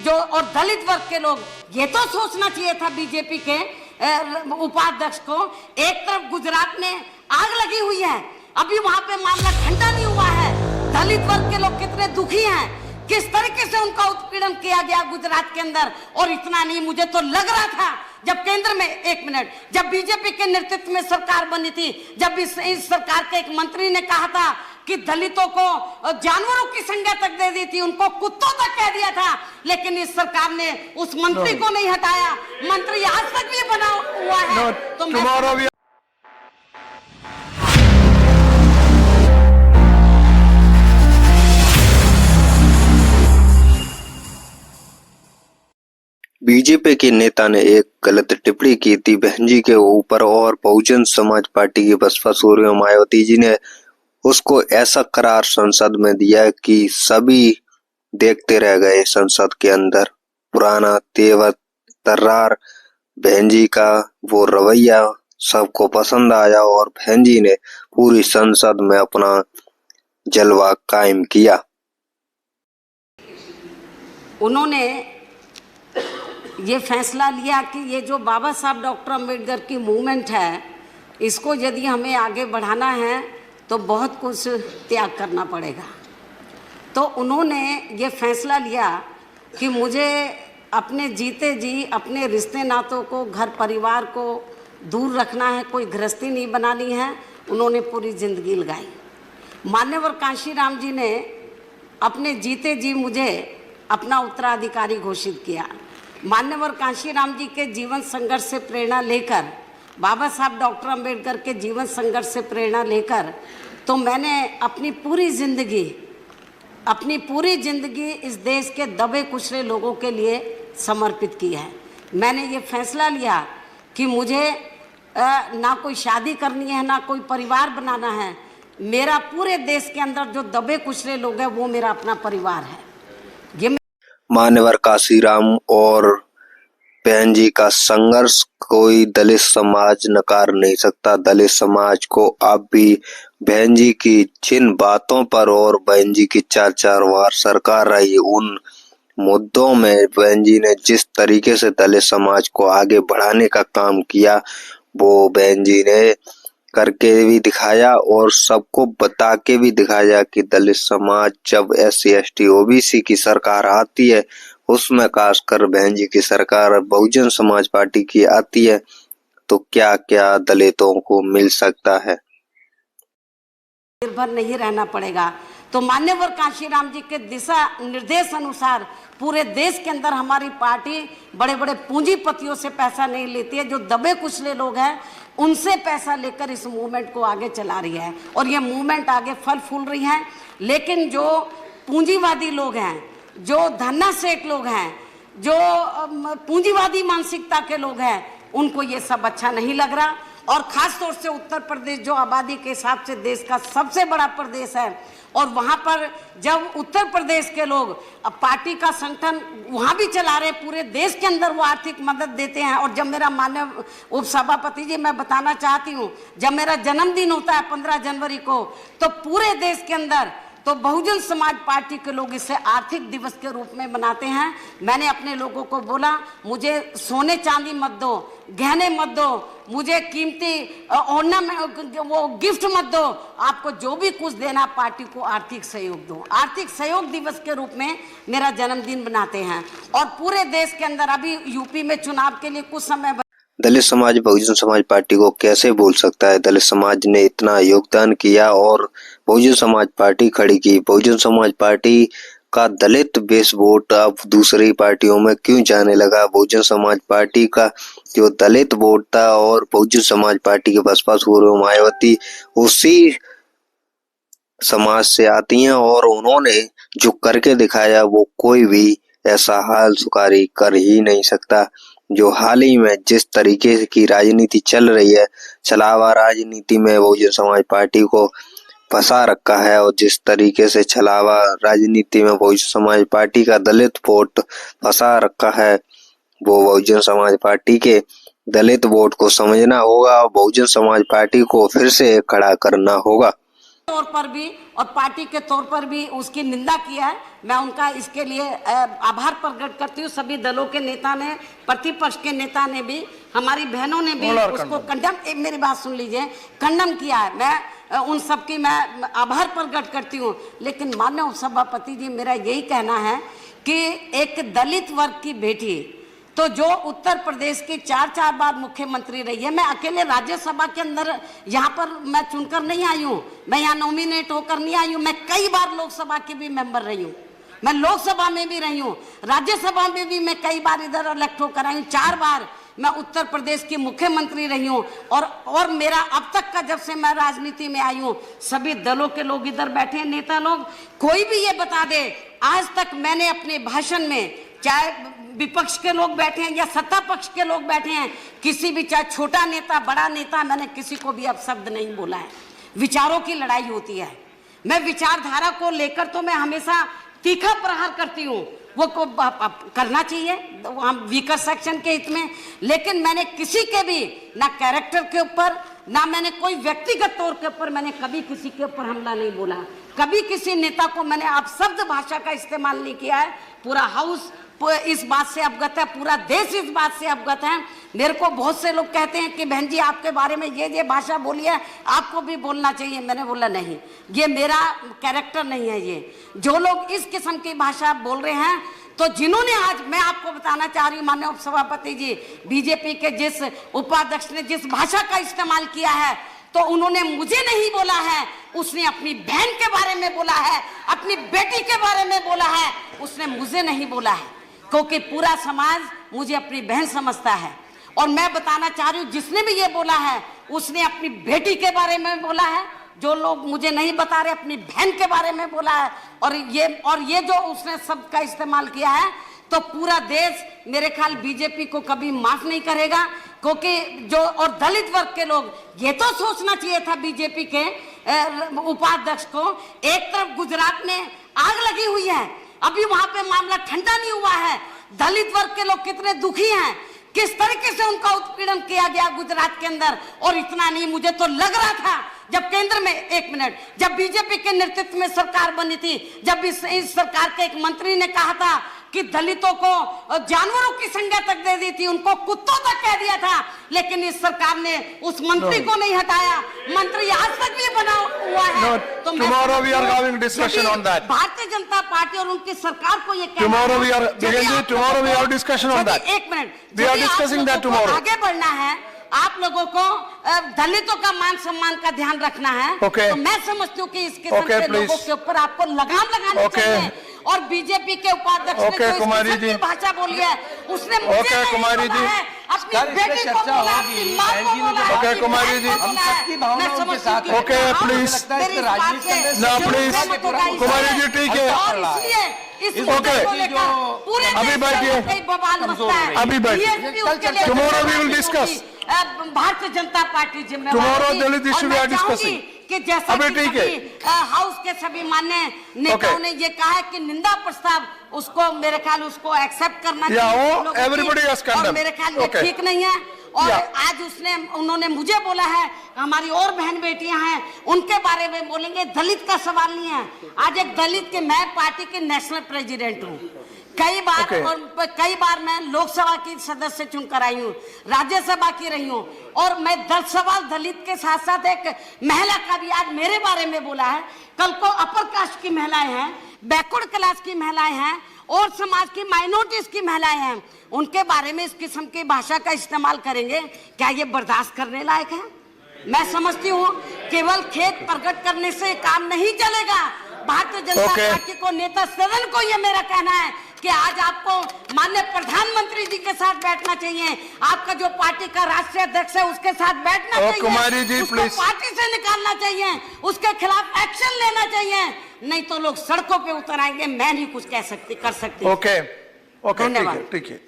जो और दलित वर्ग के लोग, ये तो सोचना चाहिए था बीजेपी के उपाध्यक्ष को। एक तरफ गुजरात में आग लगी हुई है, अभी वहां पे मामला ठंडा नहीं हुआ है। दलित वर्ग के लोग कितने दुखी हैं, किस तरीके से उनका उत्पीड़न किया गया गुजरात के अंदर। और इतना नहीं, मुझे तो लग रहा था जब केंद्र में, एक मिनट, जब बीजेपी के नेतृत्व में सरकार बनी थी, जब इस सरकार के एक मंत्री ने कहा था कि दलितों को जानवरों की संज्ञा तक दे दी थी, उनको कुत्तों तक कह दिया था, लेकिन इस सरकार ने उस मंत्री को नहीं हटाया। मंत्री आज तक भी बना हुआ है। तो मैं बीजेपी के नेता ने एक गलत टिप्पणी की थी बहन जी के ऊपर और बहुजन समाज पार्टी की बसपा सुप्रीमो मायावती जी ने उसको ऐसा करार संसद में दिया कि सभी देखते रह गए। संसद के अंदर पुराना तेवर तर्रार बहन जी का वो रवैया सबको पसंद आया और बहन जी ने पूरी संसद में अपना जलवा कायम किया। उन्होंने ये फैसला लिया कि ये जो बाबा साहब डॉक्टर अम्बेडकर की मूवमेंट है, इसको यदि हमें आगे बढ़ाना है तो बहुत कुछ त्याग करना पड़ेगा। तो उन्होंने ये फैसला लिया कि मुझे अपने जीते जी अपने रिश्ते नातों को, घर परिवार को दूर रखना है, कोई गृहस्थी नहीं बनानी है। उन्होंने पूरी जिंदगी लगाई। मान्यवर कांशीराम जी ने अपने जीते जी मुझे अपना उत्तराधिकारी घोषित किया। मान्यवर कांशीराम जी के जीवन संघर्ष से प्रेरणा लेकर, बाबा साहब डॉक्टर अम्बेडकर के जीवन संघर्ष से प्रेरणा लेकर, तो मैंने अपनी पूरी जिंदगी इस देश के दबे कुचले लोगों के लिए समर्पित की है। मैंने ये फैसला लिया कि मुझे ना कोई शादी करनी है, ना कोई परिवार बनाना है। मेरा पूरे देश के अंदर जो दबे कुचले लोग हैं वो मेरा अपना परिवार है। ये मान्यवर कांशीराम और बहन जी का संघर्ष कोई दलित समाज नकार नहीं सकता। दलित समाज को अब भी बहन जी की जिन बातों पर और बहन जी की 4-4 बार सरकार रही, उन मुद्दों में बहन जी ने जिस तरीके से दलित समाज को आगे बढ़ाने का काम किया, वो बहन जी ने करके भी दिखाया और सबको बता के भी दिखाया कि दलित समाज जब SC ST OBC की सरकार आती है, उसमें खासकर बहन जी की सरकार बहुजन समाज पार्टी की आती है, तो क्या क्या दलितों को मिल सकता है। निर्भर नहीं रहना पड़ेगा। तो मान्यवर कांशीराम जी के दिशा निर्देश अनुसार पूरे देश के अंदर हमारी पार्टी बड़े बड़े पूंजीपतियों से पैसा नहीं लेती है। जो दबे कुचले लोग हैं उनसे पैसा लेकर इस मूवमेंट को आगे चला रही है और ये मूवमेंट आगे फल फूल रही है। लेकिन जो पूंजीवादी लोग हैं, जो धन्नासेठ लोग हैं, जो पूंजीवादी मानसिकता के लोग हैं, उनको ये सब अच्छा नहीं लग रहा। और खास तौर से उत्तर प्रदेश जो आबादी के हिसाब से देश का सबसे बड़ा प्रदेश है, और वहाँ पर जब उत्तर प्रदेश के लोग पार्टी का संगठन वहाँ भी चला रहे, पूरे देश के अंदर वो आर्थिक मदद देते हैं। और जब मेरा माननीय उपसभापति जी, मैं बताना चाहती हूँ, जब मेरा जन्मदिन होता है 15 जनवरी को, तो पूरे देश के अंदर तो बहुजन समाज पार्टी के लोग इसे आर्थिक दिवस के रूप में मनाते हैं। मैंने अपने लोगों को बोला, मुझे सोने चांदी मत दो, गहने मत दो, मुझे कीमती ऑर्नामेंट वो गिफ्ट मत दो, आपको जो भी कुछ देना पार्टी को आर्थिक सहयोग दो। आर्थिक सहयोग दिवस के रूप में मेरा जन्मदिन बनाते हैं। और पूरे देश के अंदर अभी यूपी में चुनाव के लिए कुछ समय दलित समाज बहुजन समाज पार्टी को कैसे भूल सकता है। दलित समाज ने इतना योगदान किया और बहुजन समाज पार्टी खड़ी की। बहुजन समाज पार्टी का दलित बेस वोट अब दूसरी पार्टियों में क्यों जाने लगा। बहुजन समाज पार्टी का जो दलित वोट था और बहुजन समाज पार्टी के बसपा सुप्रीमो मायावती उसी समाज से आती हैं और उन्होंने जो करके दिखाया वो कोई भी ऐसा हाल सुकारी कर ही नहीं सकता। जो हाल ही में जिस तरीके की राजनीति चल रही है, छलावा राजनीति में बहुजन समाज पार्टी को फंसा रखा है, और जिस तरीके से छलावा राजनीति में बहुजन समाज पार्टी का दलित वोट फंसा रखा है, वो बहुजन समाज पार्टी के दलित वोट को समझना होगा और बहुजन समाज पार्टी को फिर से खड़ा करना होगा। तौर पर भी और पार्टी के तौर पर भी उसकी निंदा किया है। मैं उनका इसके लिए आभार प्रकट करती हूँ। सभी दलों के नेता ने, प्रतिपक्ष के नेता ने भी, हमारी बहनों ने भी उसको कंडम, मेरी बात सुन लीजिए, कंडम किया है। मैं उन सबकी मैं आभार प्रकट करती हूँ। लेकिन माननीय उपसभापति जी, मेरा यही कहना है कि एक दलित वर्ग की बेटी तो जो उत्तर प्रदेश की 4 बार मुख्यमंत्री रही है, मैं अकेले राज्यसभा के अंदर यहाँ पर मैं चुनकर नहीं आई हूँ, मैं यहाँ नॉमिनेट होकर नहीं आई हूँ, मैं कई बार लोकसभा की भी मेंबर रही हूँ, मैं लोकसभा में भी रही हूँ, राज्यसभा में भी मैं कई बार इधर इलेक्ट होकर आई हूँ, 4 बार मैं उत्तर प्रदेश की मुख्यमंत्री रही हूँ। और मेरा अब तक का, जब से मैं राजनीति में आई हूँ, सभी दलों के लोग इधर बैठे हैं, नेता लोग, कोई भी ये बता दे आज तक मैंने अपने भाषण में, चाहे विपक्ष के लोग बैठे हैं या सत्ता पक्ष के लोग बैठे हैं, किसी भी, चाहे छोटा नेता बड़ा नेता, मैंने किसी को भी अपशब्द नहीं बोला है। विचारों की लड़ाई होती है, मैं विचारधारा को लेकर तो मैं हमेशा तीखा प्रहार करती हूँ, वो को करना चाहिए हम वीकर सेक्शन के हित में। लेकिन मैंने किसी के भी ना कैरेक्टर के ऊपर, ना मैंने कोई व्यक्तिगत तौर के ऊपर मैंने कभी किसी के ऊपर हमला नहीं बोला, कभी किसी नेता को मैंने अपशब्द भाषा का इस्तेमाल नहीं किया है। पूरा हाउस इस बात से अवगत है, पूरा देश इस बात से अवगत है। मेरे को बहुत से लोग कहते हैं कि बहन जी आपके बारे में ये भाषा बोली है, आपको भी बोलना चाहिए। मैंने बोला नहीं, ये मेरा कैरेक्टर नहीं है। ये जो लोग इस किस्म की भाषा बोल रहे हैं, तो जिन्होंने, आज मैं आपको बताना चाह रही हूँ माननीय उपसभापति जी, बीजेपी के जिस उपाध्यक्ष ने जिस भाषा का इस्तेमाल किया है, तो उन्होंने मुझे नहीं बोला है, उसने अपनी बहन के बारे में बोला है, अपनी बेटी के बारे में बोला है, उसने मुझे नहीं बोला है, क्योंकि पूरा समाज मुझे अपनी बहन समझता है। और मैं बताना चाह रही हूँ, जिसने भी ये बोला है उसने अपनी बेटी के बारे में बोला है, जो लोग मुझे नहीं बता रहे अपनी बहन के बारे में बोला है। और ये जो उसने शब्द का इस्तेमाल किया है, तो पूरा देश मेरे ख्याल बीजेपी को कभी माफ नहीं करेगा। क्योंकि जो, और दलित वर्ग के लोग, ये तो सोचना चाहिए था बीजेपी के उपाध्यक्ष को, एक तरफ गुजरात में आग लगी हुई है, अभी वहां पे मामला ठंडा नहीं हुआ है, दलित वर्ग के लोग कितने दुखी हैं, किस तरीके से उनका उत्पीड़न किया गया गुजरात के अंदर। और इतना नहीं, मुझे तो लग रहा था जब केंद्र में, एक मिनट, जब बीजेपी के नेतृत्व में सरकार बनी थी, जब इस सरकार के एक मंत्री ने कहा था कि दलितों को जानवरों की संज्ञा तक दे दी थी, उनको कुत्तों तक कह दिया था, लेकिन इस सरकार ने उस मंत्री को नहीं हटाया, मंत्री आज तक भी बना हुआ है। तो tomorrow we are having discussion on that. भारतीय जनता पार्टी और उनकी सरकार को ये कहना Tomorrow है, we are, tomorrow we have discussion on that. एक minute, We are discussing that tomorrow. आगे बढ़ना है, आप लोगों को दलितों का मान सम्मान का ध्यान रखना है। Okay. तो मैं समझती हूँ कि इस किस्म के लोगों के ऊपर आपको लगाम लगानी चाहिए। और बीजेपी के उपाध्यक्ष ने जो इस किस्म की भाषा बोली है, उसने मुझे नहीं बोला है, अपनी बेटी को बोला, अपनी माँ को बोला, ओके कुमारी जी, हम सबकी भावनाओं के साथ, ओके प्लीज, ना प्लीज कुमारी जी, ठीक है, और इसलिए ओके, पूरे अभी बैठिए, अभी बैठिए, टुमारो वी विल डिस्कस, भारतीय जनता पार्टी जिम्मेवार tomorrow Dalit issue we are discussing, कि जैसा अभी कि ठीक है, हाउस के सभी मान्य नेताओं ने ये कहा है कि निंदा प्रस्ताव उसको, मेरे ख्याल उसको एक्सेप्ट करना चाहिए, एवरीबॉडी हैज कंडेम्ड, और मेरे ख्याल ये ठीक नहीं है। और आज उन्होंने मुझे बोला है, हमारी और बहन बेटियां हैं उनके बारे में बोलेंगे, दलित का सवाल नहीं है। आज एक दलित के, मैं पार्टी के नेशनल प्रेसिडेंट हूँ, कई बार मैं लोकसभा की सदस्य चुनकर आई हूँ, राज्यसभा की रही हूँ, और मैं 10 सवाल दलित के साथ साथ एक महिला का भी आज मेरे बारे में बोला है। कल को अपर कास्ट की महिलाएं हैं, बैकवर्ड क्लास की महिलाएं हैं, और समाज की माइनॉरिटीज की महिलाएं हैं, उनके बारे में इस किस्म की भाषा का इस्तेमाल करेंगे, क्या ये बर्दाश्त करने लायक है? मैं समझती हूँ केवल खेद प्रकट करने से काम नहीं चलेगा। भारतीय जनता पार्टी को, नेता सदन को ये मेरा कहना है कि आज आपको माननीय प्रधानमंत्री जी के साथ बैठना चाहिए, आपका जो पार्टी का राष्ट्रीय अध्यक्ष है उसके साथ बैठना चाहिए, कुमारी जी उसको प्लीज, पार्टी से निकालना चाहिए, उसके खिलाफ एक्शन लेना चाहिए, नहीं तो लोग सड़कों पे उतर आएंगे। मैं नहीं कुछ कर सकती। ओके, धन्यवाद, ठीक है।